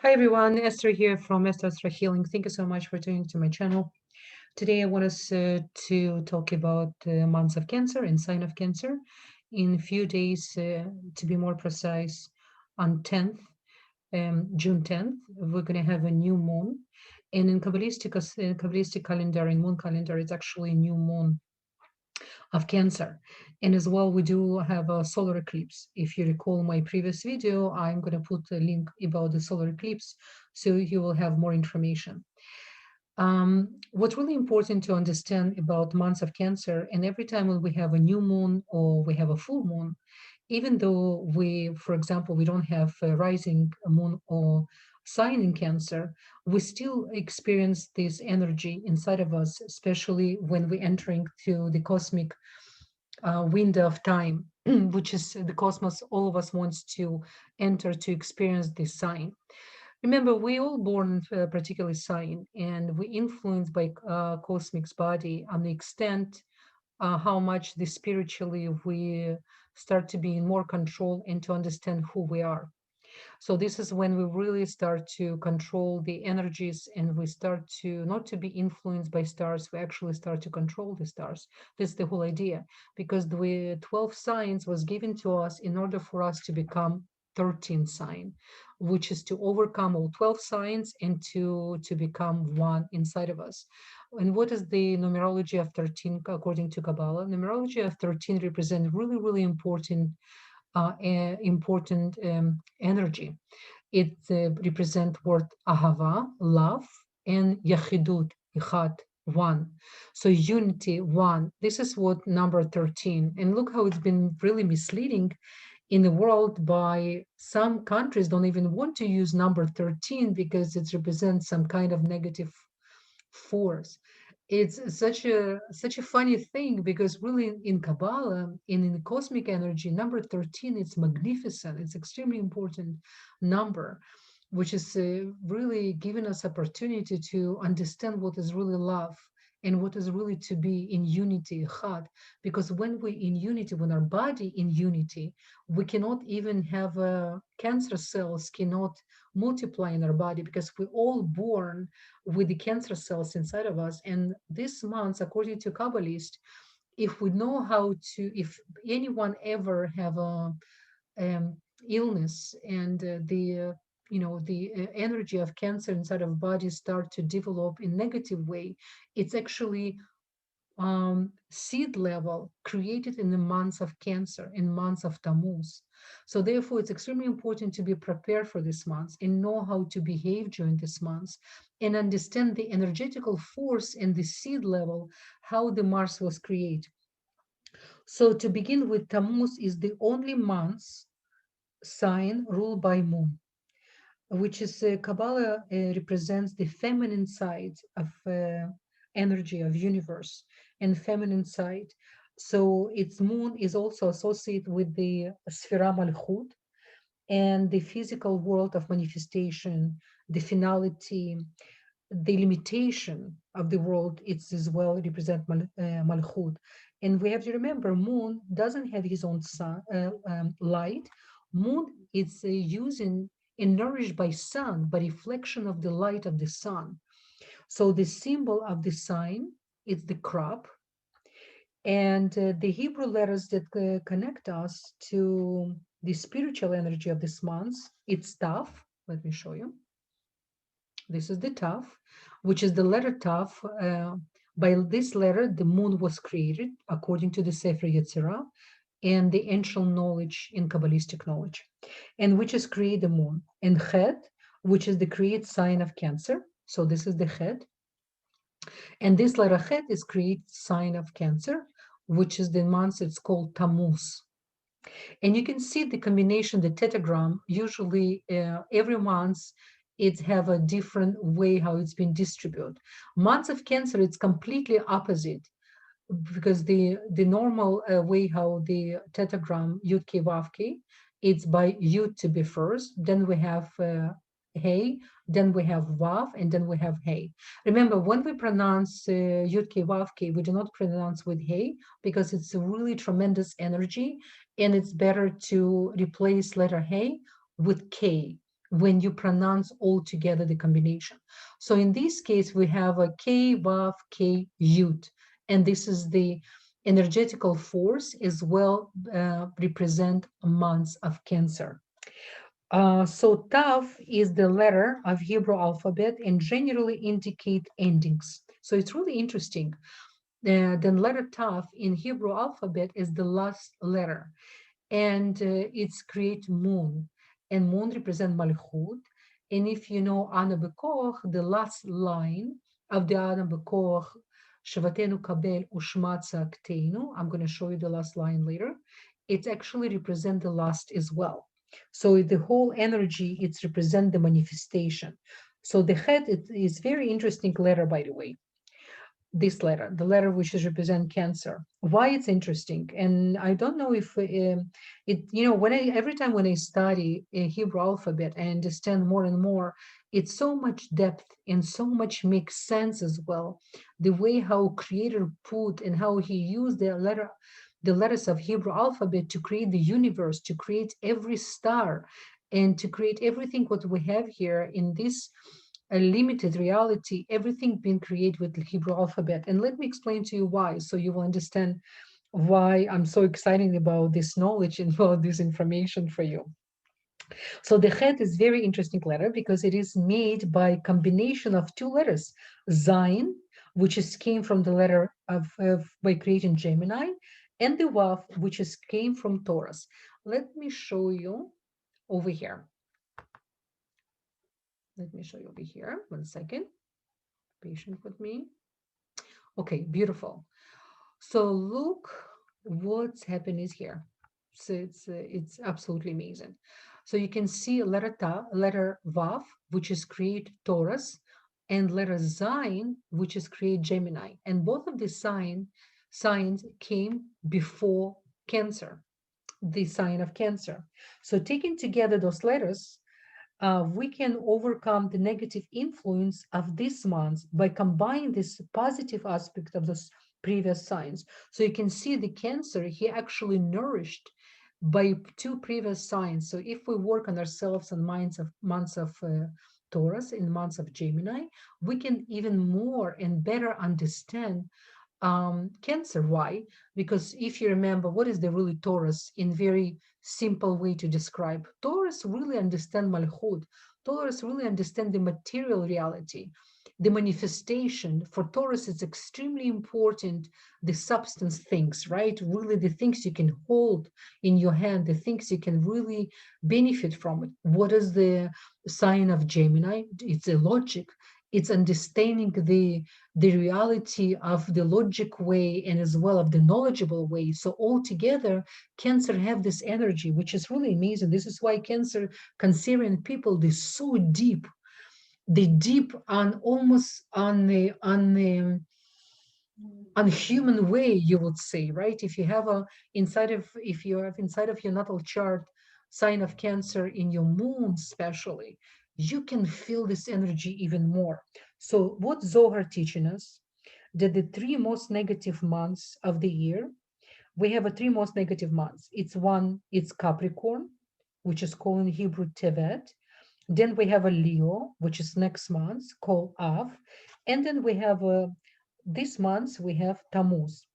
Hi everyone, Esther here from Esther Healing. Thank you so much for tuning to my channel. Today I want us to talk about months of Cancer and sign of Cancer. In a few days, to be more precise, on 10th, June 10th, we're going to have a new moon. And in Kabbalistic calendar, in moon calendar, it's actually a new moon of Cancer. And as well, we do have a solar eclipse. If you recall my previous video, I'm going to put a link about the solar eclipse so you will have more information. What's really important to understand about months of Cancer, and every time when we have a new moon or we have a full moon, even though we, for example, we don't have a rising moon or sign in Cancer, we still experience this energy inside of us, especially when we're entering to the cosmic window of time, which is the cosmos all of us wants to enter to experience this sign. Remember, we all born a particular sign, and we influenced by cosmic's body on the extent how much the spiritually we start to be in more control and to understand who we are. So this is when we really start to control the energies, and we start to not to be influenced by stars, we actually start to control the stars. This is the whole idea, because the 12 signs was given to us in order for us to become 13th sign, which is to overcome all 12 signs and to become one inside of us. And what is the numerology of 13 according to Kabbalah? Numerology of 13 represent really, really important energy. It represents word ahava, love, and yachidut, ichad, one. So unity, one. This is what number 13. And look how it's been really misleading in the world. By some countries don't even want to use number 13 because it represents some kind of negative force. It's such a funny thing, because really in Kabbalah and in the cosmic energy, number 13 is magnificent. It's extremely important number, which is really giving us opportunity to understand what is really love and what is really to be in unity, chad. Because when we in unity, when our body in unity, we cannot even have cancer cells cannot multiply in our body, because we're all born with the cancer cells inside of us. And this month, according to Kabbalists, if we know how to, if anyone ever have a illness, and the energy of cancer inside of body start to develop in negative way, it's actually seed level created in the months of Cancer, in months of Tamuz. So therefore, it's extremely important to be prepared for this month and know how to behave during this month and understand the energetical force and the seed level, how the Mars was created. So to begin with, Tammuz is the only month sign ruled by moon, which is Kabbalah represents the feminine side of energy of universe and feminine side. So its moon is also associated with the Sfira Malchut and the physical world of manifestation, the finality, the limitation of the world. It's as well represent Malchut. And we have to remember, moon doesn't have his own sun, light. Moon is using and nourished by sun, by reflection of the light of the sun. So the symbol of the sign is the crop, and the Hebrew letters that connect us to the spiritual energy of this month, it's Tav. Let me show you. This is the Tav, which is the letter Tav. By this letter, the moon was created according to the Sefer Yetzirah and the ancient knowledge in Kabbalistic knowledge, and which is create the moon. And Het, which is the create sign of Cancer. So this is the Het. And this letter Het is create sign of Cancer, which is the month it's called Tamuz. And you can see the combination, the tetragram, usually every month it have a different way how it's been distributed. Months of Cancer, it's completely opposite, because the normal way how the tetragram Yud Ke Vav Ke, it's by Yud to be first, then we have Hey, then we have Vav, and then we have Hey. Remember, when we pronounce Yud Ke Vav Ke, we do not pronounce with Hey, because it's a really tremendous energy, and it's better to replace letter Hey with K, when you pronounce all together the combination. So in this case, we have a K, Vav, K, Yud, and this is the energetical force as well, represent months of Cancer. So Tav is the letter of Hebrew alphabet and generally indicate endings. So it's really interesting. The letter Tav in Hebrew alphabet is the last letter, and it's create moon, and moon represent Malchut. And if you know Ana Bekoch, the last line of the Ana Bekoch, Shavatenu Kabel Ushmatza Aktenu, I'm going to show you the last line later, it actually represent the last as well. So the whole energy, it's represent the manifestation. So the head is very interesting letter, by the way. This letter, the letter which is represent Cancer. Why it's interesting, and I don't know if it, when I every time when I study a Hebrew alphabet, I understand more and more. It's so much depth and so much makes sense as well. The way how Creator put and how He used the letters of Hebrew alphabet to create the universe, to create every star, and to create everything what we have here in this a limited reality, everything being created with the Hebrew alphabet. And let me explain to you why, so you will understand why I'm so excited about this knowledge and about this information for you. So the Het is very interesting letter because it is made by combination of two letters, Zayin, which is came from the letter of by creating Gemini, and the Wav, which is came from Taurus. Let me show you over here. Let me show you over here. 1 second. Patient with me. Okay, beautiful. So look what's happening here. So it's absolutely amazing. So you can see letter Vav, which is create Taurus, and letter Zayin, which is create Gemini. And both of these signs came before Cancer, the sign of Cancer. So taking together those letters, we can overcome the negative influence of this month by combining this positive aspect of this previous signs. So you can see the Cancer, he actually nourished by two previous signs. So if we work on ourselves in months of Taurus, in months of Gemini, we can even more and better understand Cancer. Why? Because if you remember, what is the really Taurus in very simple way to describe? Taurus really understand Malchut. Taurus really understand the material reality, the manifestation. For Taurus, it's extremely important, the substance things, right? Really the things you can hold in your hand, the things you can really benefit from it. What is the sign of Gemini? It's a logic. It's understanding the reality of the logic way and as well of the knowledgeable way. So altogether, Cancer have this energy, which is really amazing. This is why Cancerian people, they're so deep. They deep on almost on the human way, you would say, right? If you have if you have inside of your natal chart sign of Cancer in your moon, especially, you can feel this energy even more. So what Zohar teaching us, that the three most negative months of the year, we have a three most negative months. It's Capricorn, which is called in Hebrew Tevet. Then we have a Leo, which is next month, called Av. And then we have this month, we have Tamuz.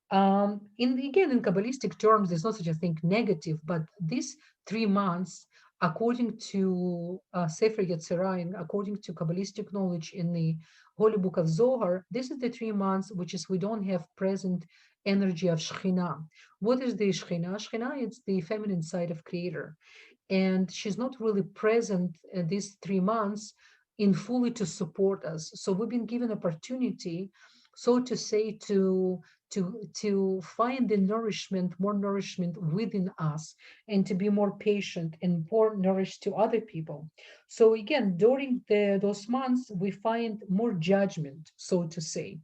In Kabbalistic terms, there's no such a thing negative, but these 3 months, according to Sefer Yetzirah, according to Kabbalistic knowledge in the Holy Book of Zohar, this is the 3 months which is we don't have present energy of Shechinah. What is the Shechinah? Shechinah, it's the feminine side of Creator, and she's not really present these 3 months in fully to support us. So we've been given opportunity, so to say, to find the more nourishment within us, and to be more patient and more nourished to other people. So again, during those months, we find more judgment, so to say.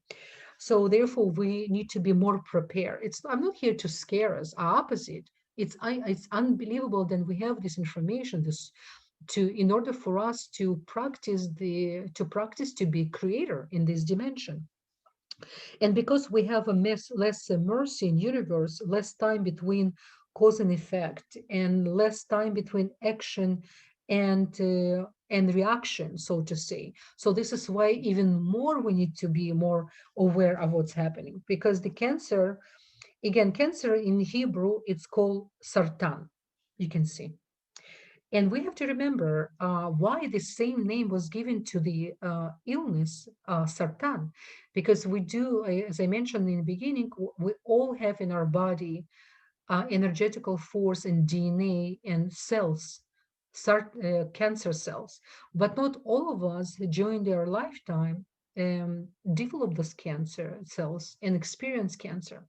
So therefore, we need to be more prepared. I'm not here to scare us. Opposite. It's unbelievable that we have this information, in order for us to practice to be creator in this dimension. And because we have less mercy in universe, less time between cause and effect, and less time between action and reaction, so to say. So this is why even more we need to be more aware of what's happening, because the cancer, again, cancer in Hebrew, it's called Sartan, you can see. And we have to remember why the same name was given to the illness, Sartan, because we do, as I mentioned in the beginning, we all have in our body energetical force and DNA and cells, cancer cells. But not all of us during their lifetime develop those cancer cells and experience cancer.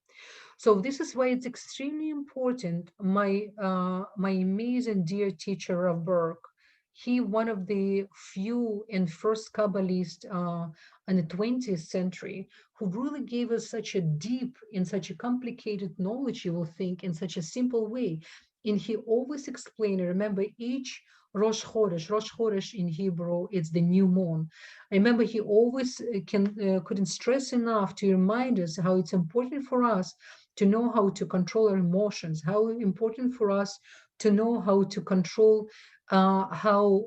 So this is why it's extremely important. My amazing dear teacher Rav Berg, he one of the few and first Kabbalists in the 20th century who really gave us such a deep and such a complicated knowledge, you will think, in such a simple way. And he always explained, remember, each Rosh Chodesh in Hebrew, it's the new moon. I remember he always couldn't stress enough to remind us how it's important for us to know how to control our emotions, how important for us to know how to control how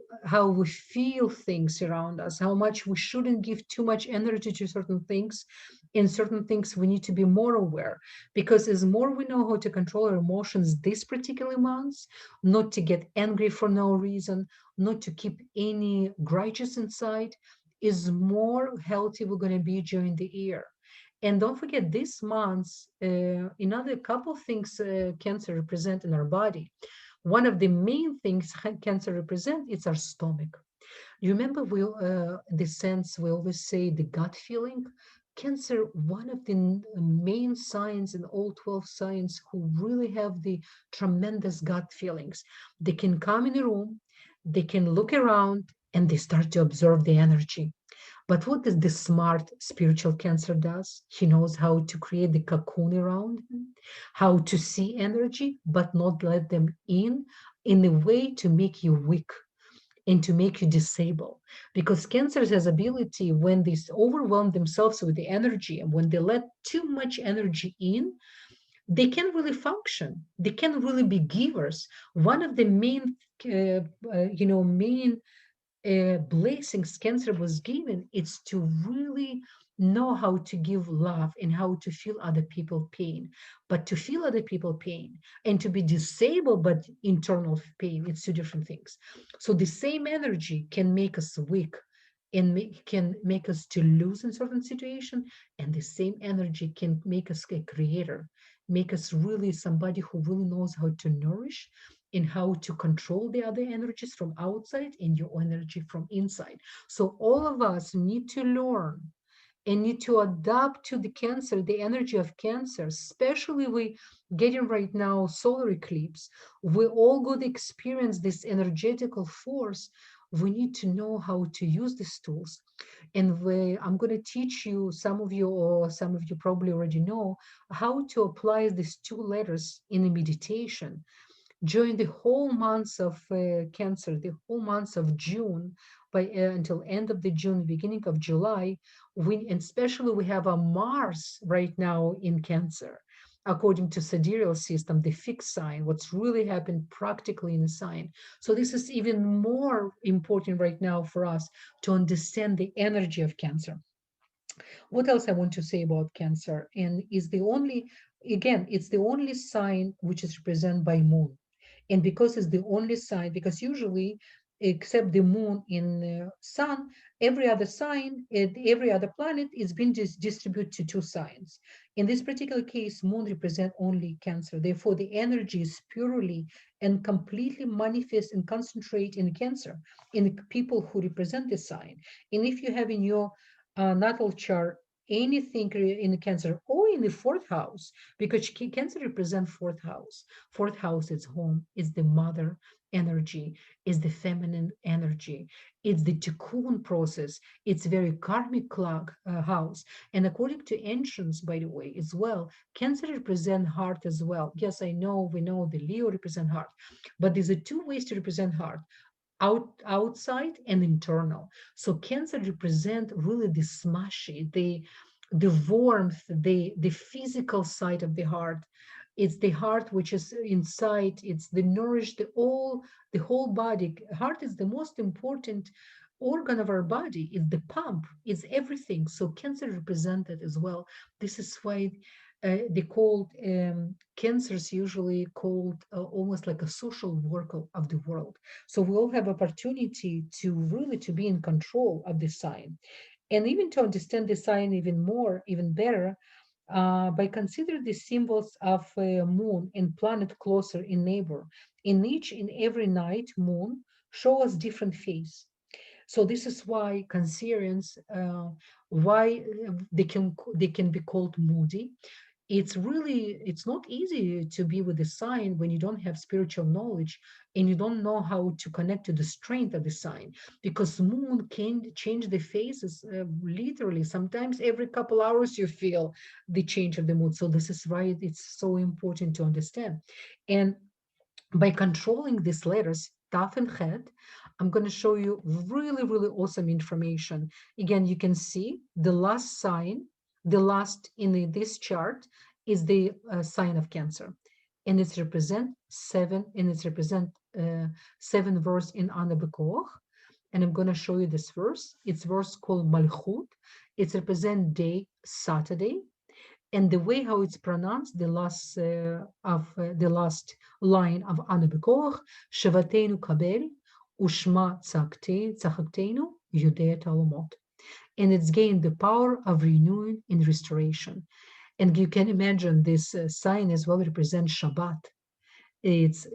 we feel things around us, how much we shouldn't give too much energy to certain things. In certain things, we need to be more aware, because as more we know how to control our emotions this particular months, not to get angry for no reason, not to keep any grudges inside, is more healthy we're going to be during the year. And don't forget, this month, another couple of things cancer represent in our body. One of the main things cancer represent is our stomach. You remember the sense we always say the gut feeling? Cancer, one of the main signs in all 12 signs who really have the tremendous gut feelings. They can come in a room, they can look around, and they start to observe the energy. But what does the smart spiritual cancer does? He knows how to create the cocoon around him, how to see energy, but not let them in a way to make you weak and to make you disable. Because cancer has ability when they overwhelm themselves with the energy, and when they let too much energy in, they can't really function. They can't really be givers. One of the main blessings cancer was given, it's to really know how to give love and how to feel other people pain. But to feel other people pain and to be disabled but internal pain, it's two different things. So the same energy can make us weak and can make us to lose in certain situation, and the same energy can make us a creator, make us really somebody who really knows how to nourish and how to control the other energies from outside and your energy from inside. So all of us need to learn and need to adapt to the cancer, the energy of cancer, especially we getting right now solar eclipse. We all going to experience this energetical force. We need to know how to use these tools. And I'm going to teach you, some of you, or some of you probably already know, how to apply these two letters in a meditation during the whole months of cancer, the whole months of June, by until end of the June, beginning of July, and especially we have a Mars right now in Cancer, according to sidereal system, the fixed sign, what's really happened practically in the sign. So this is even more important right now for us to understand the energy of Cancer. What else I want to say about Cancer? And is the only, again, it's the only sign which is represented by moon. And because it's the only sign, because usually, except the moon in sun, every other sign, every other planet is being distributed to two signs. In this particular case, moon represent only Cancer. Therefore, the energy is purely and completely manifest and concentrate in Cancer, in the people who represent the sign. And if you have in your natal chart anything in the Cancer or in the fourth house, because Cancer represents fourth house. Fourth house is home, is the mother energy, is the feminine energy, it's the tikkun process, it's very karmic house. And according to ancients, by the way, as well, Cancer represent heart as well. Yes, I know, we know the Leo represent heart, but there's a two ways to represent heart: outside and internal. So Cancer represent really the smashy, the warmth, the physical side of the heart, It's the heart which is inside. It's the nourish the whole body. Heart is the most important organ of our body. It's the pump. It's everything. So cancer represented as well. This is why they called cancers usually called almost like a social worker of the world. So we all have opportunity to really to be in control of the sign, and even to understand the sign even more, even better, by considering the symbols of moon and planet closer in neighbor. In each and every night, moon show us different face. So this is why Cancerians, why they can be called moody. It's not easy to be with the sign when you don't have spiritual knowledge and you don't know how to connect to the strength of the sign, because moon can change the phases literally. Sometimes every couple hours you feel the change of the mood. So this is why it's so important to understand. And by controlling these letters, Taf and Het, I'm going to show you really, really awesome information. Again, you can see the last sign, the last in this chart is the sign of Cancer. And it's represent seven, and it's represent seven verse in Ana Bekoach. And I'm going to show you this verse. It's verse called Malchut. It's represent day, Saturday, and the way how it's pronounced, the last line of Ana Bekoach, Shevatenu Kabel, Ushma Tzachakteinu, Yudea Talmot. And it's gained the power of renewing and restoration. And you can imagine this sign as well represents Shabbat. It's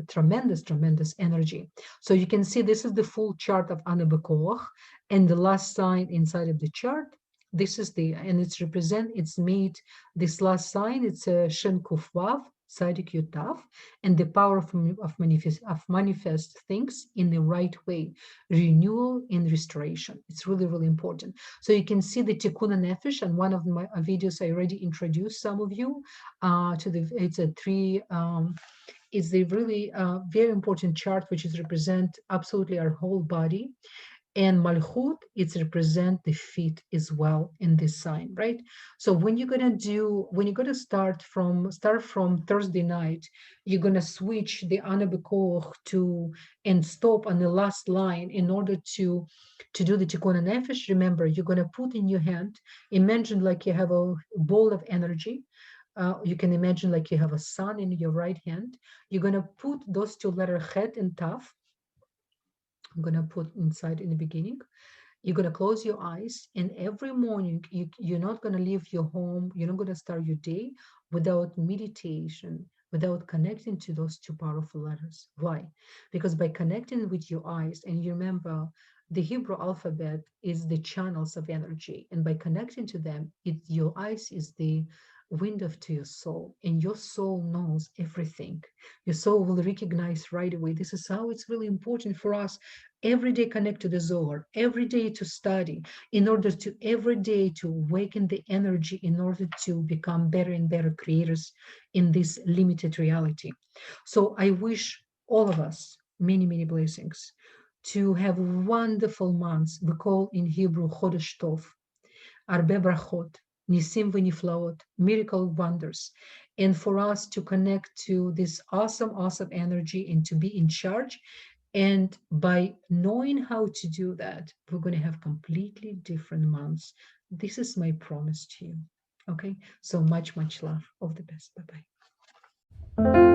tremendous energy. So you can see this is the full chart of Ana Bekoach, and the last sign inside of the chart. This is and it's made, this last sign, it's a Shen Kufvav, Sadik Yutav, and the power of manifest things in the right way, renewal and restoration. It's really, really important. So you can see the Tikkun Nefesh, and one of my videos I already introduced some of you it's a three, it's a really very important chart, which is represent absolutely our whole body. And Malchut, it's represent the feet as well in this sign, right? So when you're gonna start from Thursday night, you're gonna switch the Ana Bekoach to and stop on the last line in order to do the Tikkun Nefesh. Remember, you're gonna put in your hand, imagine like you have a ball of energy. You can imagine like you have a sun in your right hand. You're gonna put those two letters Het and Taf. I'm going to put inside in the beginning. You're going to close your eyes, and every morning you're not going to leave your home. You're not going to start your day without meditation, without connecting to those two powerful letters. Why? Because by connecting with your eyes, and you remember the Hebrew alphabet is the channels of energy, and by connecting to them, your eyes is the window to your soul, and your soul knows everything. Your soul will recognize right away. This is how it's really important for us every day connect to the Zohar, every day to study, in order to every day to awaken the energy, in order to become better and better creators in this limited reality. So I wish all of us many, many blessings, to have wonderful months. We call in Hebrew Chodesh Tov, Arbe Brachot, Nisim v'Niflaot, miracle wonders, and for us to connect to this awesome, awesome energy and to be in charge. And by knowing how to do that, we're going to have completely different months. This is my promise to you. Okay, so much, much love. All the best. Bye-bye.